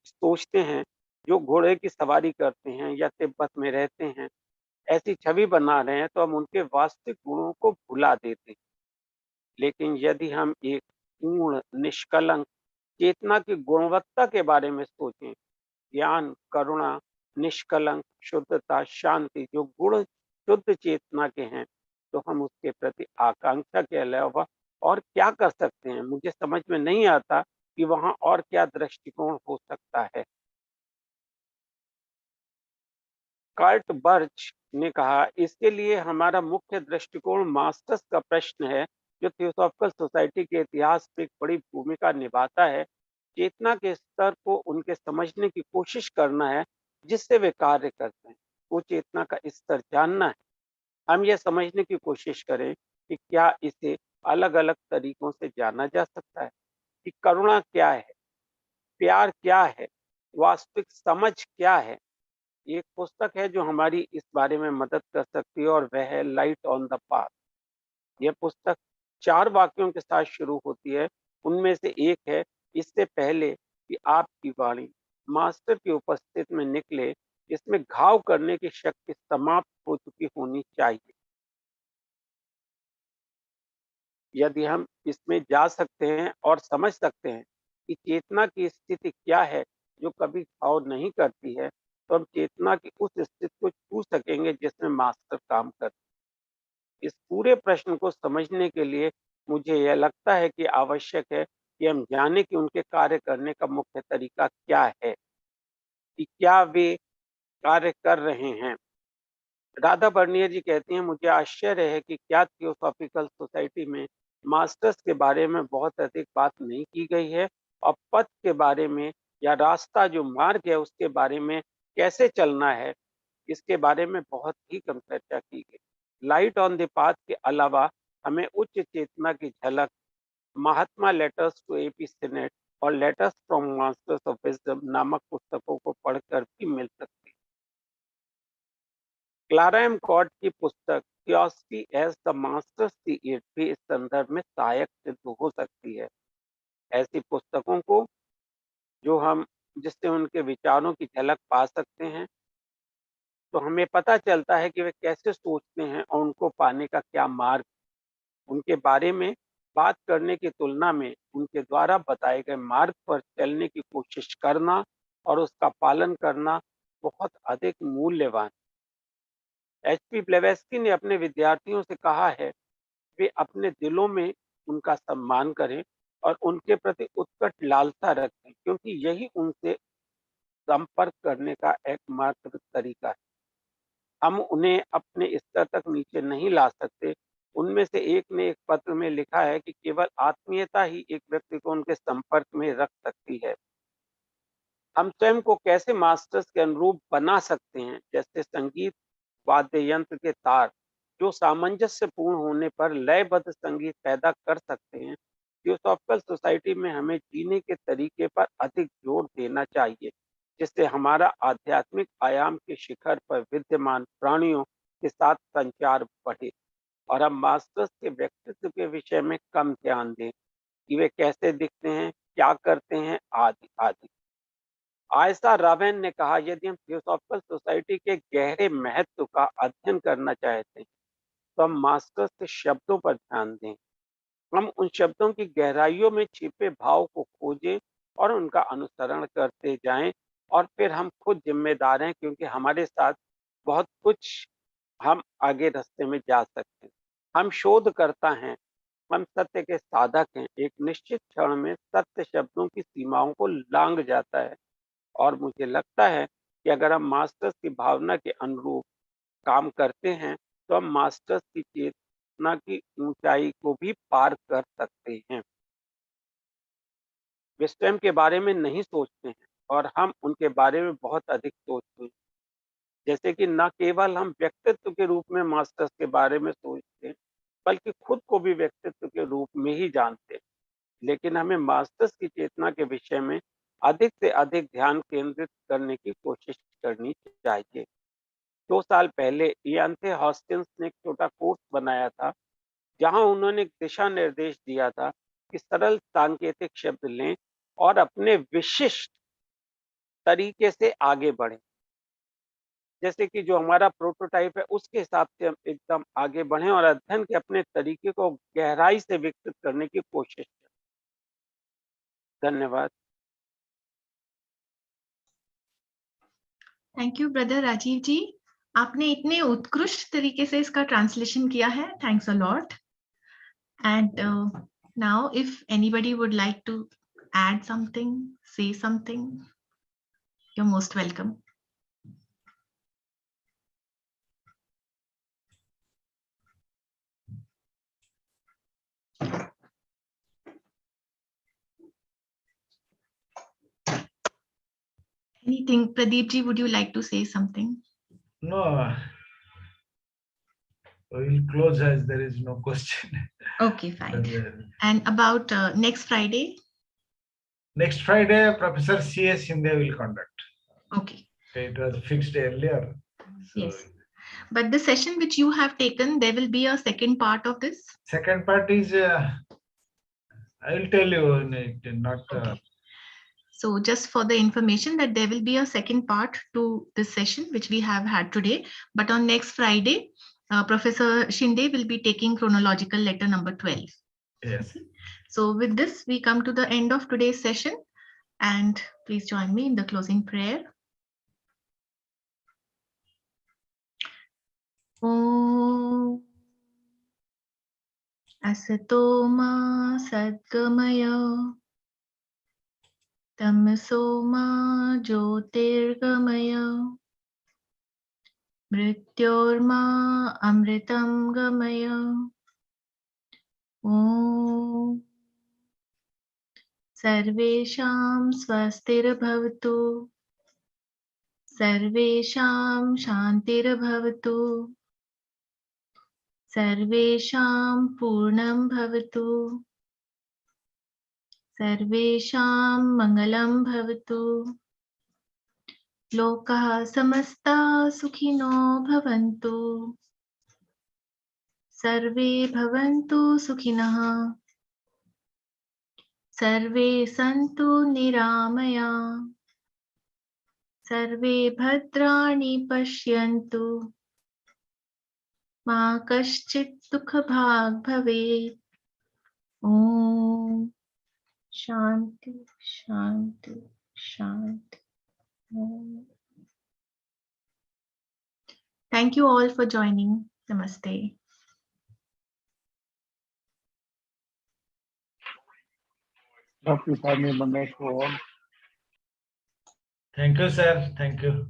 सोचते हैं जो घोड़े की सवारी करते हैं या तिब्बत में रहते हैं, ऐसी छवि बना रहे हैं, तो हम उनके वास्तविक गुणों को भुला देते हैं। लेकिन यदि हम एक पूर्ण निष्कलंक चेतना की गुणवत्ता के बारे में सोचें, ज्ञान, करुणा, निष्कलंक, शुद्धता, शांति, जो गुण शुद्ध चेतना के हैं, तो हम उसके प्रति आकांक्षा के अलावा और क्या कर सकते हैं? मुझे समझ में नहीं आता कि वहाँ और क्या दृष्टिकोण हो सकता है। कार्ट बर्च ने कहा, इसके लिए हमारा मुख्य दृष्टिकोण मास्टर्स का प्रश्न है, जो थियोसॉफिकल सोसाइटी के इतिहास में एक बड़ी भूमिका निभाता है। चेतना के स्तर को उनके समझने की कोशिश करना है जिससे वे कार्य करते हैं। को चेतना का स्तर जानना है, हम यह समझने की कोशिश करें कि क्या इसे अलग अलग तरीकों से जाना जा सकता है, कि करुणा क्या है, प्यार क्या है, वास्तविक समझ क्या है। एक पुस्तक है जो हमारी इस बारे में मदद कर सकती है और वह है लाइट ऑन द पाथ। यह पुस्तक 4 वाक्यों के साथ शुरू होती है। उनमें से एक है, इससे पहले कि आपकी वाणी मास्टर की उपस्थिति में निकले, इसमें घाव करने की शक्ति समाप्त हो चुकी होनी चाहिए। यदि हम इसमें जा सकते हैं और समझ सकते हैं कि चेतना की स्थिति क्या है जो कभी घाव नहीं करती है, तो हम चेतना की उस स्थिति को छू सकेंगे जिसमें मास्टर काम करते हैं। इस पूरे प्रश्न को समझने के लिए मुझे यह लगता है कि आवश्यक है कि हम जाने कि उनके कार्य करने का मुख्य तरीका क्या है, कि क्या वे कार्य कर रहे हैं। राधा बर्नियर जी कहती हैं, मुझे आश्चर्य है कि क्या थियोसॉफिकल सोसाइटी में मास्टर्स के बारे में बहुत अधिक बात नहीं की गई है और पथ के बारे में या रास्ता जो मार्ग है उसके बारे में कैसे चलना है, इसके बारे में बहुत ही कम चर्चा की गई। लाइट ऑन द पाथ के अलावा हमें उच्च चेतना की झलक महात्मा लेटर्स टू एपी सीनेट और letters from masters of wisdom नामक पुस्तकों को पढ़कर भी मिल सकती है। क्लारा एम कॉट की पुस्तक theosophy as the masters series भी इस संदर्भ में सहायक सिद्ध हो सकती है। ऐसी पुस्तकों को जो हम जिससे उनके विचारों की झलक पा सकते हैं, तो हमें पता चलता है कि वे कैसे सोचते हैं और उनको पाने का क्या मार्ग। उनके बारे में बात करने की तुलना में उनके द्वारा बताए गए मार्ग पर चलने की कोशिश करना और उसका पालन करना बहुत अधिक मूल्यवान। एचपी ब्लेवेस्की ने अपने विद्यार्थियों से कहा है, वे अपने दिलों में उनका सम्मान करें और उनके प्रति उत्कट लालसा रखें, क्योंकि यही उनसे संपर्क करने का एकमात्र तरीका है। हम उन्हें अपने स्तर तक नीचे नहीं ला सकते। उनमें से एक ने एक पत्र में लिखा है कि केवल आत्मीयता ही एक व्यक्ति को उनके संपर्क में रख सकती है। हम स्वयं को कैसे मास्टर्स के अनुरूप बना सकते हैं, जैसे संगीत वाद्य यंत्र के तार जो सामंजस्य पूर्ण होने पर लयबद्ध संगीत पैदा कर सकते हैं। थियोसॉफिकल सोसाइटी में हमें जीने के तरीके पर अधिक जोर देना चाहिए, जिससे हमारा आध्यात्मिक आयाम के शिखर पर विद्यमान प्राणियों के साथ संचार बढ़े और हम मास्टर्स के व्यक्तित्व के विषय में कम ध्यान दें कि वे कैसे दिखते हैं, क्या करते हैं, आदि आदि। आयशा रावेन ने कहा, यदि हम थियोसॉफिकल सोसाइटी के गहरे महत्व का अध्ययन करना चाहते हैं, तो हम मास्टर्स के शब्दों पर ध्यान दें। हम उन शब्दों की गहराइयों में छिपे भाव को खोजें और उनका अनुसरण करते जाएं, और फिर हम खुद जिम्मेदार हैं, क्योंकि हमारे साथ बहुत कुछ हम आगे रास्ते में जा सकते हैं। हम शोधकर्ता हैं, हम सत्य के साधक हैं। एक निश्चित क्षण में सत्य शब्दों की सीमाओं को लांघ जाता है और मुझे लगता है कि अगर हम मास्टर्स की भावना के अनुरूप काम करते हैं, तो हम मास्टर्स की चेतना की ऊंचाई को भी पार कर सकते हैं। वे स्वयं के बारे में नहीं सोचते हैं और हम उनके बारे में बहुत अधिक सोचते हैं। जैसे कि न केवल हम व्यक्तित्व के रूप में मास्टर्स के बारे में सोचते हैं, बल्कि खुद को भी व्यक्तित्व के रूप में ही जानते हैं। लेकिन हमें मास्टर्स की चेतना के विषय में अधिक से अधिक ध्यान केंद्रित करने की कोशिश करनी चाहिए। 2 साल पहले इयांथे हॉस्किंस ने एक छोटा कोर्स बनाया था, जहां उन्होंने एक दिशा निर्देश दिया था कि सरल सांकेतिक शब्द लें और अपने विशिष्ट तरीके से आगे बढ़ें। जैसे कि जो हमारा प्रोटोटाइप है उसके हिसाब से हम एकदम आगे बढ़ें और अध्ययन के अपने तरीके को गहराई से विकसित करने की कोशिश करें। धन्यवाद। Thank you brother Rajeev ji, आपने इतने उत्कृष्ट तरीके से इसका ट्रांसलेशन किया है। Thanks a lot. And now if anybody would like to add something, say something, you're most welcome. Anything, Pradip ji, would you like to say something? No, we'll close as there is no question. Okay, fine. And then And about next Friday? next Friday, Professor C.S. Shinde will conduct. Okay. It was fixed earlier. So Yes. But the session which you have taken, there will be a second part of this? second part is, I will tell you, not. Okay. So just for the information that there will be a second part to this session, which we have had today. But on next Friday, Professor Shinde will be taking chronological letter number 12. Yes. So with this, we come to the end of today's session. And please join me in the closing prayer. Om Asato Ma Sadgamaya Tamaso Ma Jyotirgamaya Mrityorma Amritam Gamaya. Om Sarvesham Swastirabhavatu Sarvesham Shantirabhavatu Sarvesham Purnam Bhavatu Sarvesham Mangalam Bhavatu Lokaha Samasta Sukhino Bhavantu Sarve Bhavantu Sukhinah Sarve Santu Niramaya Sarve Bhadrani Pashyantu Ma Kaschit Dukha Bhag Bhavet. Om Shanti Shanti Shanti. Om. Thank you all for joining. Namaste. Thank you, sir. Thank you.